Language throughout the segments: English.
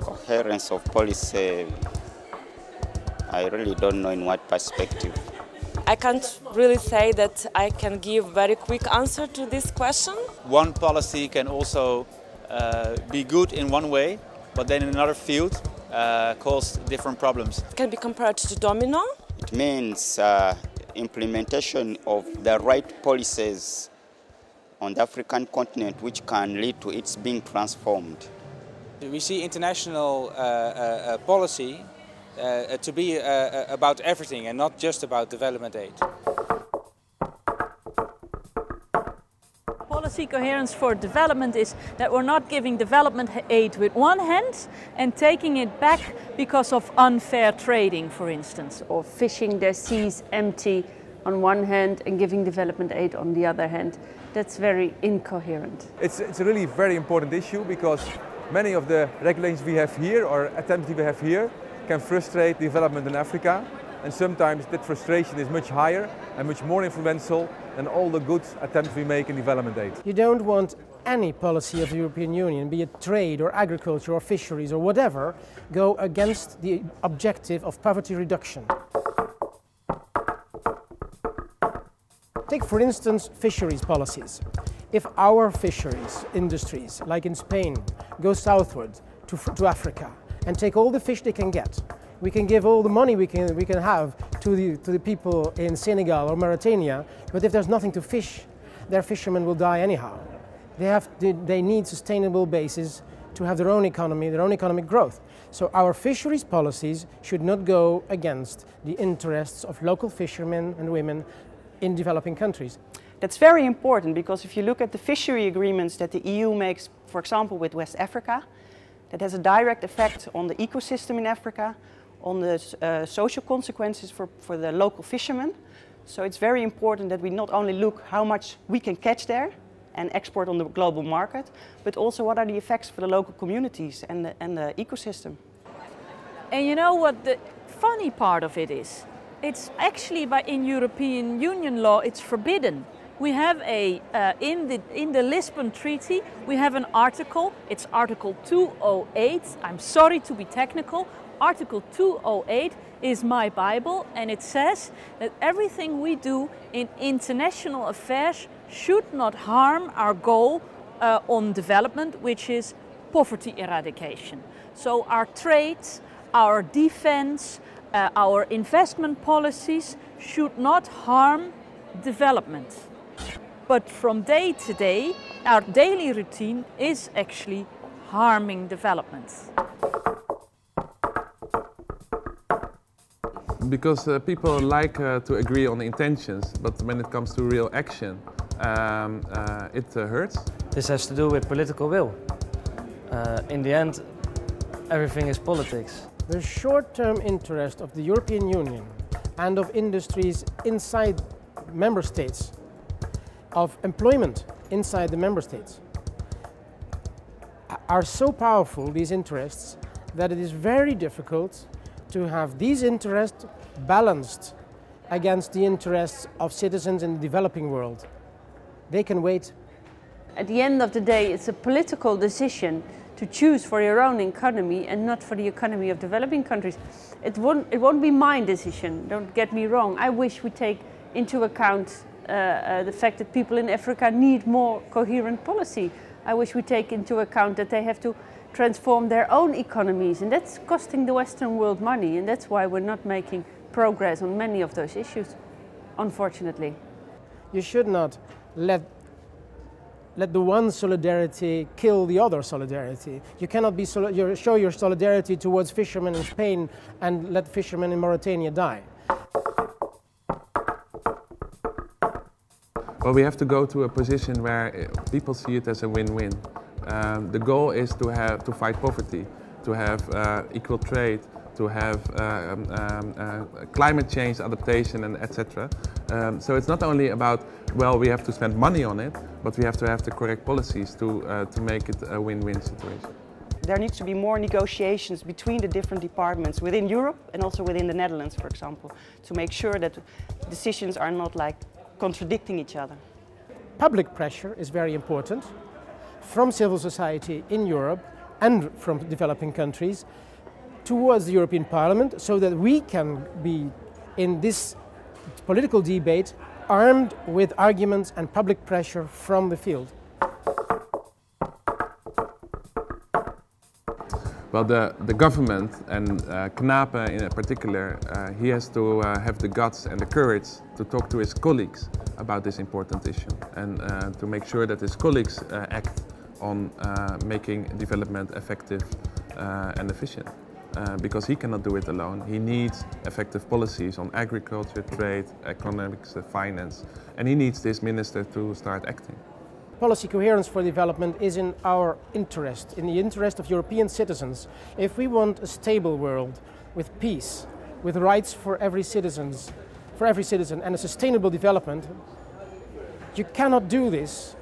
Coherence of policy, I really don't know in what perspective. I can't really say that I can give a very quick answer to this question. One policy can also be good in one way, but then in another field cause different problems. It can be compared to domino. It means implementation of the right policies on the African continent which can lead to its being transformed. We see international policy to be about everything and not just about development aid. Policy coherence for development is that we're not giving development aid with one hand and taking it back because of unfair trading, for instance. Or fishing their seas empty on one hand and giving development aid on the other hand. That's very incoherent. It's a really very important issue because many of the regulations we have here or attempts we have here can frustrate development in Africa, and sometimes that frustration is much higher and much more influential than all the good attempts we make in development aid. You don't want any policy of the European Union, be it trade or agriculture or fisheries or whatever, go against the objective of poverty reduction. Take for instance fisheries policies. If our fisheries industries, like in Spain, go southward to Africa and take all the fish they can get, we can give all the money we can have to the people in Senegal or Mauritania, but if there's nothing to fish, their fishermen will die anyhow. They need sustainable bases to have their own economy, their own economic growth. So our fisheries policies should not go against the interests of local fishermen and women in developing countries. That's very important because if you look at the fishery agreements that the EU makes, for example, with West Africa, that has a direct effect on the ecosystem in Africa, on the social consequences for the local fishermen. So it's very important that we not only look how much we can catch there and export on the global market, but also what are the effects for the local communities and the ecosystem. And you know what the funny part of it is? It's actually in European Union law it's forbidden. We have in the Lisbon Treaty, we have an article, it's Article 208, I'm sorry to be technical, Article 208 is my Bible and it says that everything we do in international affairs should not harm our goal on development, which is poverty eradication. So our trade, our defense, our investment policies should not harm development. But from day to day, our daily routine is actually harming development. Because people like to agree on the intentions, but when it comes to real action, it hurts. This has to do with political will. In the end, everything is politics. The short-term interest of the European Union and of industries inside member states, of employment inside the member states, are so powerful, these interests, that it is very difficult to have these interests balanced against the interests of citizens in the developing world. They can wait. At the end of the day, it's a political decision to choose for your own economy and not for the economy of developing countries. It won't be my decision, don't get me wrong. I wish we take into account the fact that people in Africa need more coherent policy. I wish we take into account that they have to transform their own economies, and that's costing the Western world money, and that's why we're not making progress on many of those issues, unfortunately. You should not let the one solidarity kill the other solidarity. You cannot show your solidarity towards fishermen in Spain and let fishermen in Mauritania die. Well, we have to go to a position where people see it as a win-win. The goal is to fight poverty, to have equal trade, to have climate change adaptation, and etc. So it's not only about, well, we have to spend money on it, but we have to have the correct policies to make it a win-win situation. There needs to be more negotiations between the different departments within Europe and also within the Netherlands, for example, to make sure that decisions are not like contradicting each other. Public pressure is very important. from civil society in Europe and from developing countries towards the European Parliament, so that we can be in this political debate armed with arguments and public pressure from the field. Well, the government, and Knape in particular, he has to have the guts and the courage to talk to his colleagues about this important issue, and to make sure that his colleagues act on making development effective and efficient. Because he cannot do it alone. He needs effective policies on agriculture, trade, economics, finance, and he needs this minister to start acting. Policy coherence for development is in our interest, in the interest of European citizens. If we want a stable world with peace, with rights for every citizen and a sustainable development, you cannot do this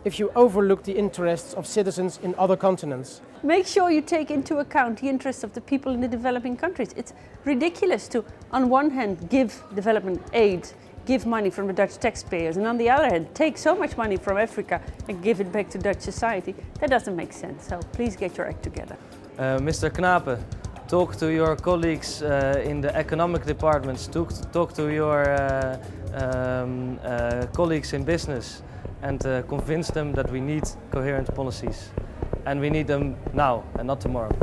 if you overlook the interests of citizens in other continents. Make sure you take into account the interests of the people in the developing countries. It's ridiculous to, on one hand, give development aid, give money from the Dutch taxpayers, and on the other hand, take so much money from Africa and give it back to Dutch society. That doesn't make sense, so please get your act together. Mr. Knape, talk to your colleagues in the economic departments, talk to your colleagues in business, and convince them that we need coherent policies. And we need them now and not tomorrow.